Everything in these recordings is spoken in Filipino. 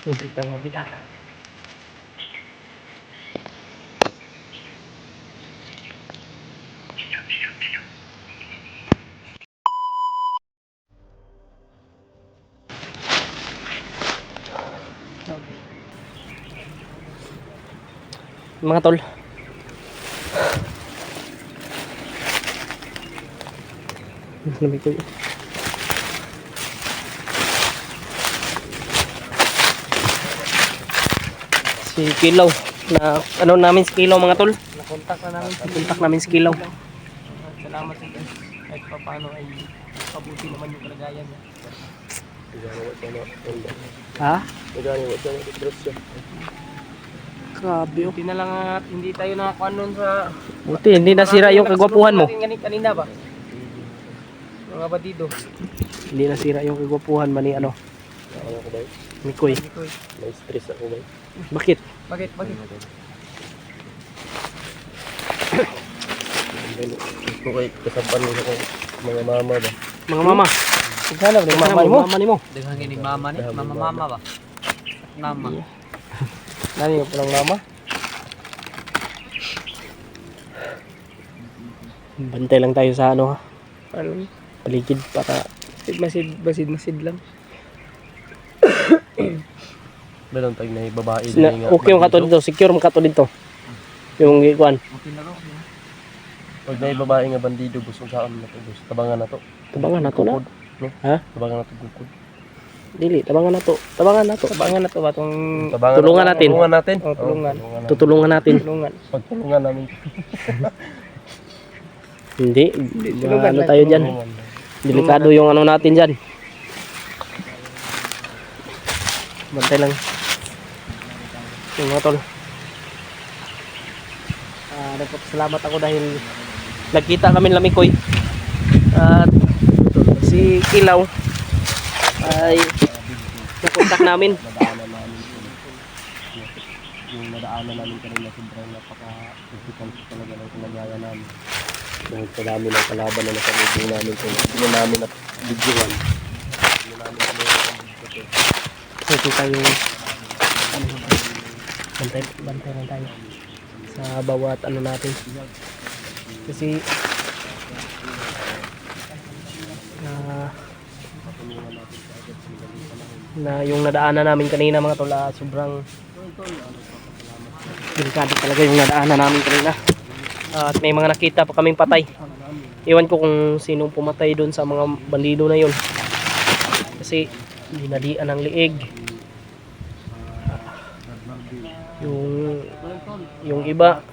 Hindi ka mabigat. Mga tol, lamig ko yun. Si Kilaw na ano namin si Kilaw mga tol, nakontak namin si Kilaw. Salamat sa Diyos kahit pa paano ay pabuti naman yung kalagayan niya. Ha? Grabe, buti na lang at hindi tayo nakakuha nun sa... Buti, hindi nasira yung kagwapuhan mo. Kanina ba? Mga badido. Hindi nasira yung kagwapuhan man ni ano? Mikoy. May stress ako ba? Bakit? Bakit? Mikoy, kasaban mo sa mga mama ba? Mga mama? Sana ba? Mama ni mo? Dengan ini mama nih, mama ba? Mama. Nani yung pulang mama? Bantay lang tayo sa ano ha? Ano? Paligid para masid lang. Meron tayong na babae Na, okay yung katulad dito, secure yung katulad dito. Yung ikuan. Okay na ro. Pag may babae nga bandido, gusto saan na to, gusto tabangan na to. Tabangan na to na. No? Ha? Tabangan na to bukod. Dili, tabangan na to ba tong Tabangan tulungan natin. Tulungan natin. Oh, tulungan. Tulungan. Tutulungan natin. Tulungan. Pagtulungan namin. Hindi, ano tayo diyan? Delikado yung ano natin diyan. Bantay lang. Yung mga tol. Salamat ako dahil nagkita kami Lamikoy. At si Kilaw ay nakontak namin. Yung nadaanan namin kanina sobrang napaka-physical talaga ng kalagayan namin. Dahil sa dami ng kalaban na nasalubong namin kung hindi namin at bigyan. Hindi namin kami Kasi tayo bantay lang tayo sa bawat ano natin. Kasi na yung nadaanan namin kanina mga tol, sobrang delikado talaga yung nadaanan namin kanina. At may mga nakita pa kaming patay. Iwan ko kung sinong pumatay doon sa mga bandido na yun. Kasi dinalian ng liig. Yung iba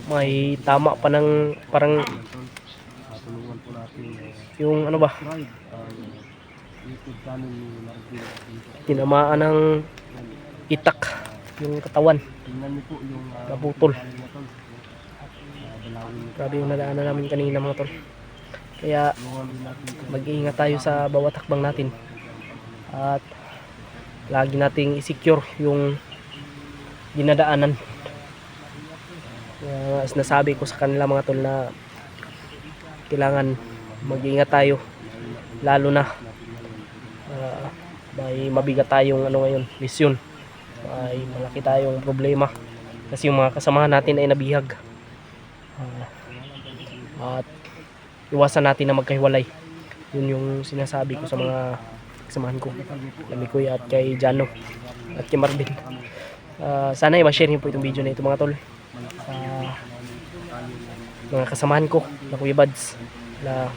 may tama pa ng parang yung ano ba, tinamaan ng itak yung katawan, naputol. Grabe yung nadaanan namin kanina mga tol. Kaya mag-iingat tayo sa bawat hakbang natin at lagi nating i-secure yung dinadaanan. As nasabi ko sa kanila mga tol na kailangan mag-iingat tayo, lalo na may mabigat tayong ano ngayon, misyon, ay malaki tayong problema kasi yung mga kasamahan natin ay nabihag. At iwasan natin na magkahiwalay. Yun yung sinasabi ko sa mga kasamahan ko, Lamikoy at kay Jano at kay Marvin. Sana ay ma-share niyo po itong video na ito mga tol sa mga kasamahan ko na Kuya Buds na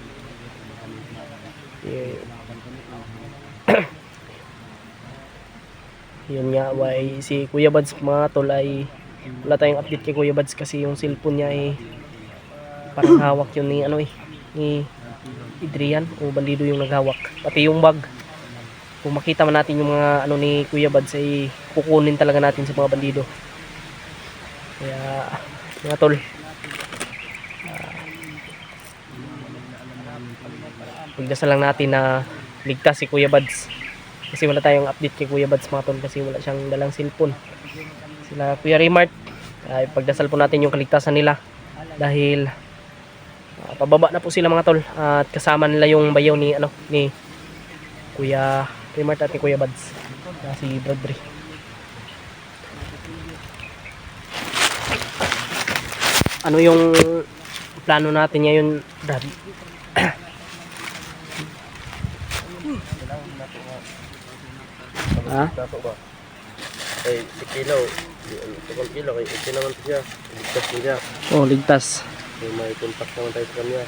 yun nga, si Kuya Buds mga tol ay wala tayong update kay Kuya Buds kasi yung cellphone niya ay parang hawak yun ni ano ni Adrian o bandido yung naghawak, pati yung bag. Kung makita man natin yung mga ano ni Kuya Buds ay kukunin talaga natin sa mga bandido. Kaya mga tol, pagdasal lang natin na ligtas si Kuya Buds kasi wala tayong update kay Kuya Buds mga tol kasi wala siyang dalang cellphone. Sila Kuya Raymart, ay pagdasal po natin yung kaligtasan nila dahil pababa na po sila mga tol at kasama nila yung bayaw ni Kuya Raymart at ni Kuya Buds, si Brodre. ano yung plano natin ngayon, Brad? Ha? Tato ba? Kay si Kilo, si Kilo, kay ito naman siya. Ligtas niya. Oh, ligtas. May contact naman tayo sa kanya.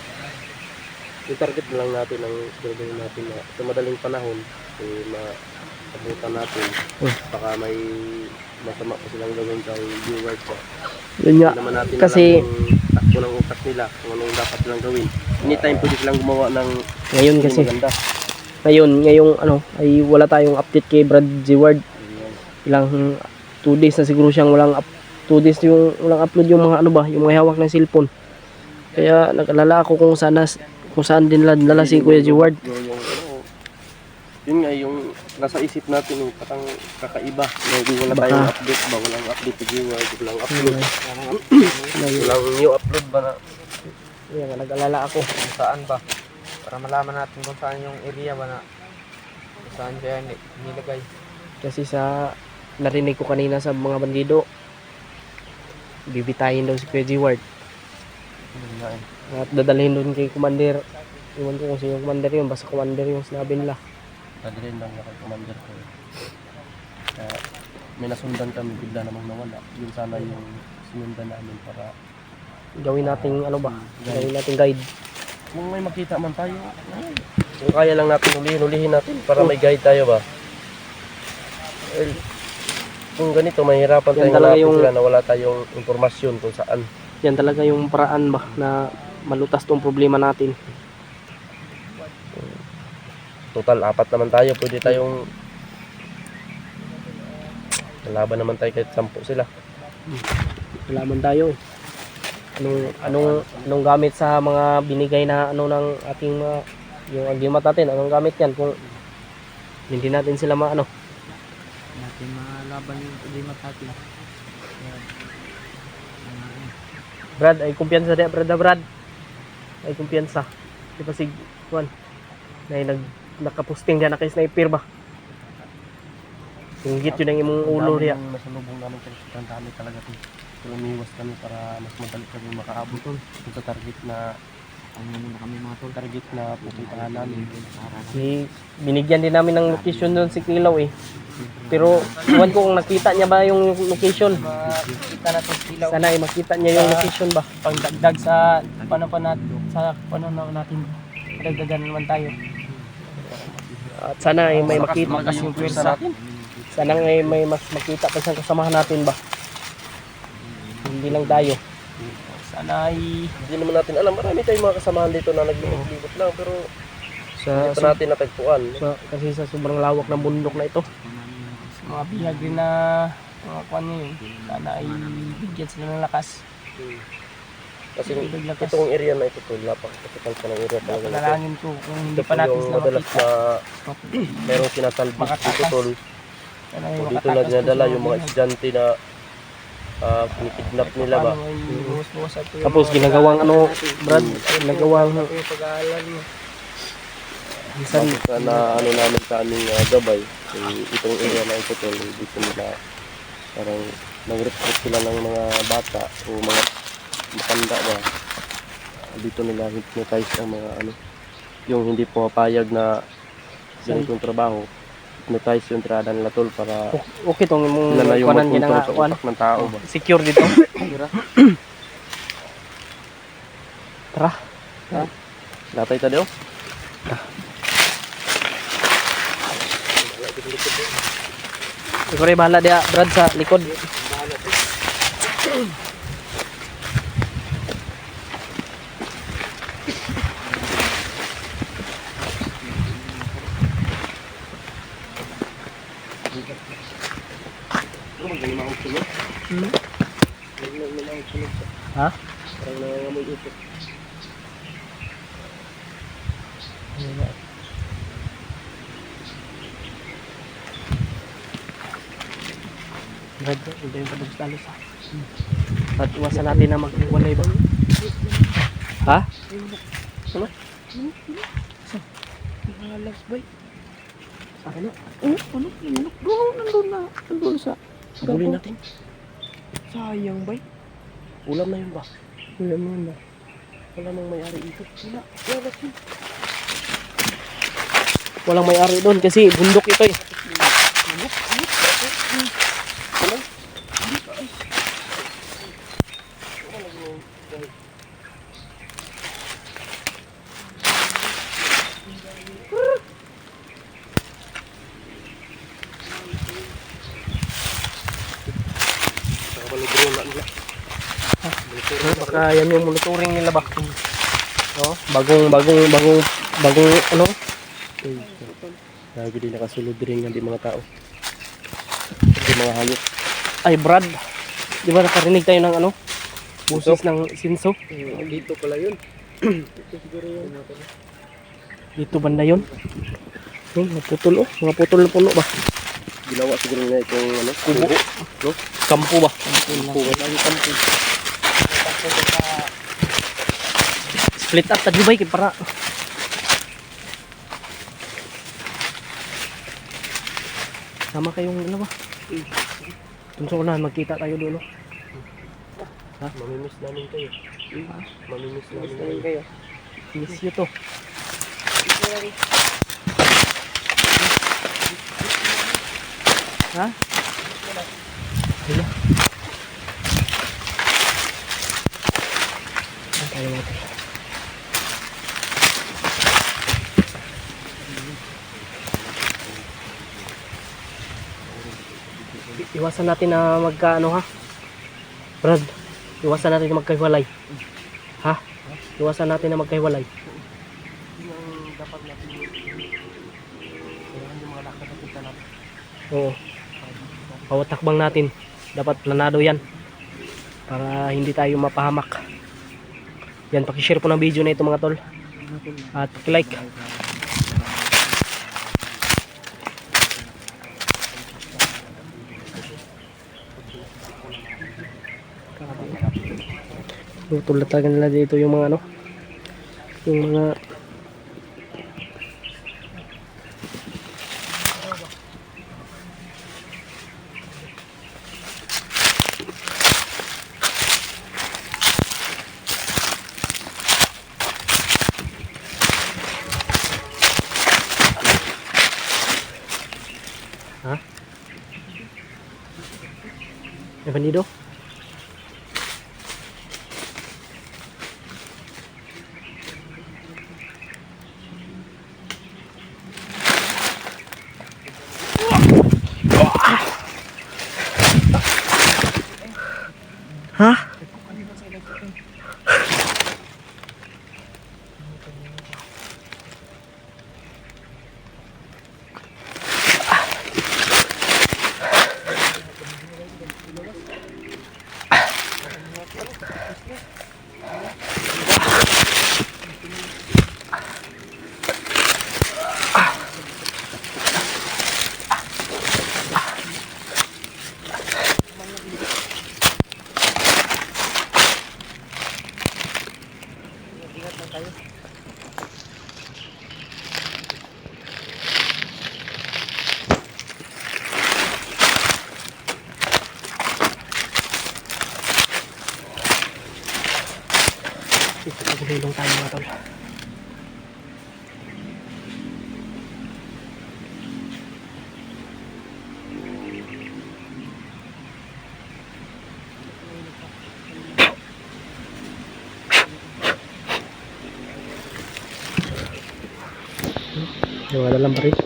Yung target na lang natin ang gagawin natin na sa madaling panahon maabutan natin. Baka may masama pa silang gawin kay viewers ko. Yun nga. Hindi naman natin Kasi alam yung takbo ng utak nila, kung anong dapat silang gawin. Anytime pwede silang gumawa ng ngayon kasi, maganda. ngayong ano, ay wala tayong update kay Brad Zeward. Ilang 2 days na siguro siyang walang 2 days yung walang upload yung mga ano ba, yung mga hawak ng cellphone. Kaya nag-alala ako kung saan din nala si Kuya Zeward. Yun nga yung nasa isip natin yung parang kakaiba. Hindi wala Baka- tayong update ba? Walang update sa viewers, walang upload. Ngayon, Walang new upload ba na? kaya nga nag-alala ako. Kung saan ba? Para malaman natin kung saan yung area ba na kung saan siya nilagay. Kasi sa narinig ko kanina sa mga bandido, bibitayin daw si Kuya Zeward. Yun nga eh. At dadalhin doon kay Commander. Iwan ko kung sino yung Commander yun. Basta Commander yung sinabi nila. Dadalhin lang na kay commander ko. Kaya may nasundan kami, bigla namang nawala. Yun sana yung sinundan namin para Gawin nating ano ba? Gawin nating guide. kung may makita man tayo, kung kaya lang natin hulihin natin para may guide tayo ba. Well, kung ganito, mahirapan Yan tayong talaga hanapin yung- sila na wala tayong impormasyon kung saan. Yan talaga yung paraan ba na malutas tong problema natin. Total, 4 naman tayo, pwede tayong laban naman tayo kahit 10 sila. Kailangan tayo eh. Anong gamit sa mga binigay na ano ng ating mga yung agreement natin, anong gamit yan kung hindi natin sila maano. Natin malaban yung agreement natin. Brad, ay kumpiyansa di Brad. Ay kumpiyansa. Di ba si Juan? Na nakaposting diyan na kay sniper ba? Singgit yun ang imong ulo riya. Ang nasalubong namin kasi ang dami talaga ito. Pero umiwas kami para mas madali kami makaabot dun sa target na Kami mga tol. target na pupuntahan namin. Binigyan din namin ng location doon si Kilaw eh. Pero iwan ko kung nakita niya ba yung location. Makita na itong silaw. Sana ay makita niya yung location ba. Pagdagdag sa panahon natin. Dagdagan naman tayo. At sana ay may makita Malakas yung pwersa natin. Sana ay may mas makita pa sa kasamahan natin ba. Hindi lang tayo. Sana ay Hindi naman natin alam. Marami tayong mga kasamahan dito na naglibot-libot lang. Pero hindi pa sa natin natagpuan. kasi sa sobrang lawak ng bundok na ito. Mga bihag din na mga kwan yun. Sana ay bigyan sila ng lakas. Kasi itong area na ito, napakakapital pa ng area talaga. nito. Panalangin ko kung hindi Ito pa natin yung sila madalas makita. na merong sinasalbis dito Makatakas. tol. Sana ay O dito makatakas na dinadala po yung sa mga bihag. estudyante na kinikidnap nila ba. Paano ay buhos-buhosan po yung Tapos ginagawang ano, Brad, ginagawang Yung pag-aalala niyo. minsan Bakit na ano namin sa aming gabay, itong area na ito tol, dito nila parang nag-recruit sila ng mga bata o mga matanda ba. Dito nila hypnotize ang mga ano, yung hindi pumapayag na ganitong trabaho. Hypnotize yung tirada nila tol para okay tong imong sila na yung kuanan magkontrol ginanga sa kuan. utak ng tao ba. Secure dito. Tara. Latay tayo. Ikaw rin bahala dia, Brad, sa likod. Ha? Parang nangangamoy ito. Brad, hindi yung kadugstalos ha. At iwasan natin na magwalay ba? Ha? Ano? Halas bay. Akin na. Ano? Doon na. Nandun sa. Sabulin natin. Sayang bay. Ulam na yun ba? Wala naman ba? Wala nang may-ari dito. Walang may-ari doon kasi bundok ito eh. Baka yan yung monitoring nila ba? No? Bagong ano? Lagi din nakasulod rin yung di mga tao. Hindi mga hayop. Ay Brad, di ba nakarinig tayo ng ano? Busis ng sinso? Dito pala yun. Dito siguro yun. Dito banda yun? Naputol oh, mga putol na puno ba? Ginawa siguro na itong ano, Kubo? no? Kampo ba? Kampo. Lagi kampo. Split up tadi ba para sama kayong dalawa. Tunso ko na magkita tayo dulo. Ha? Mamimiss namin kayo. Mamimiss namin kayo. Miss you to. Ha? Hello. Tayo natin. Iwasan natin na magkaano ha? Brad, iwasan natin na magkahiwalay. Ha? Iwasan natin na magkahiwalay. dapat natin yung mga lakad na kita natin. Oo. Bawat takbang natin, dapat planado yan. Para hindi tayo mapahamak. Yan, pakishare po ng video na ito mga tol. At like. Tulad talaga nila dito yung mga ano. Yung mga ha? May bandido? Ha? Pagulong tayo mga tol. Yung ada lang pa rin.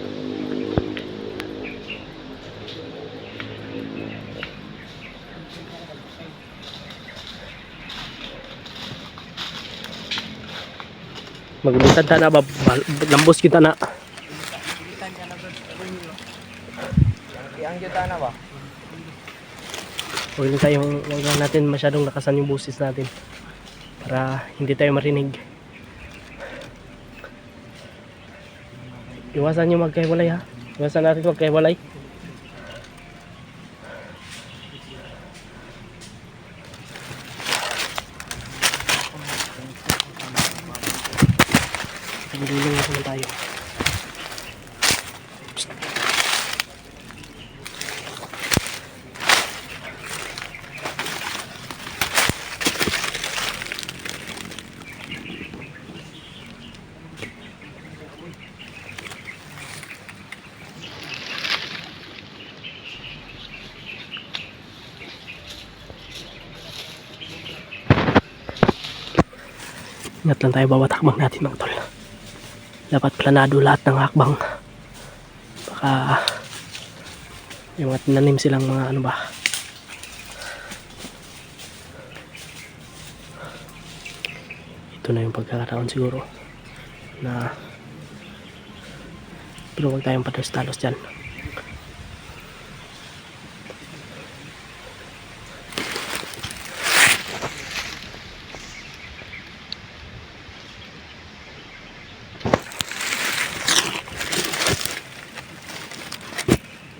Magbutad na ba? Lambos kita na. Ang juta na ba? Huwag lang natin masyadong lakasan yung busis natin. Para hindi tayo marinig. Iwasan nyo magkahiwalay ha. Iwasan natin magkahiwalay. Pagulong naman tayo. Ingat lang tayo bawat hakbang natin mga tol. Dapat planado lahat ng hakbang. Baka yung mga tinanim silang mga ano ba. Ito na yung pagkakataon siguro na pero huwag tayong padalos-talos dyan.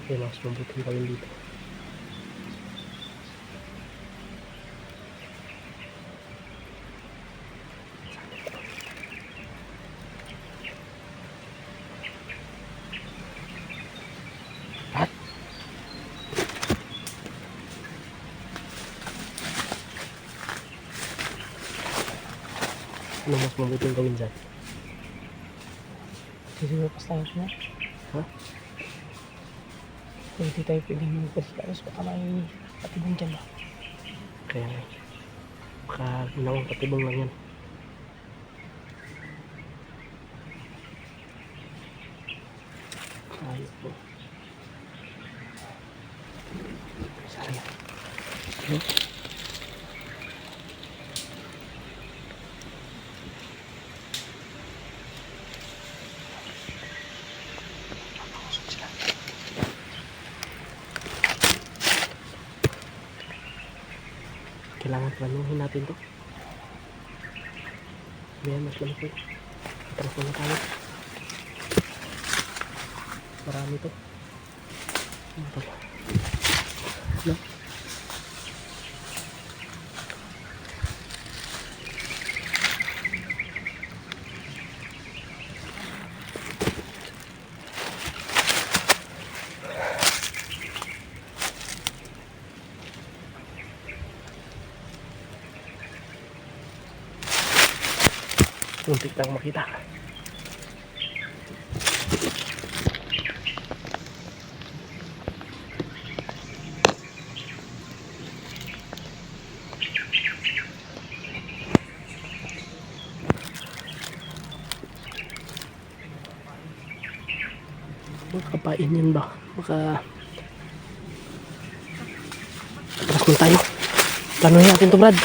Okay, mas mabuting kami dito. Ano mas mabuting gawin dyan? Siguro pas tayo na. Ha? Hindi tayo pwedeng magpasalos. Baka may patibong dyan ba? Kaya nga. Baka ginawang patibong lang yan. Ayos po. Sayang. Okay. Kailangan planuhin natin to. Ayan, mas malaki. Atras na tayo. Marami to. Ano to? No? Muntik lang makita. Makapain yun ba? Atras na tayo. Planuhin natin to, Brad.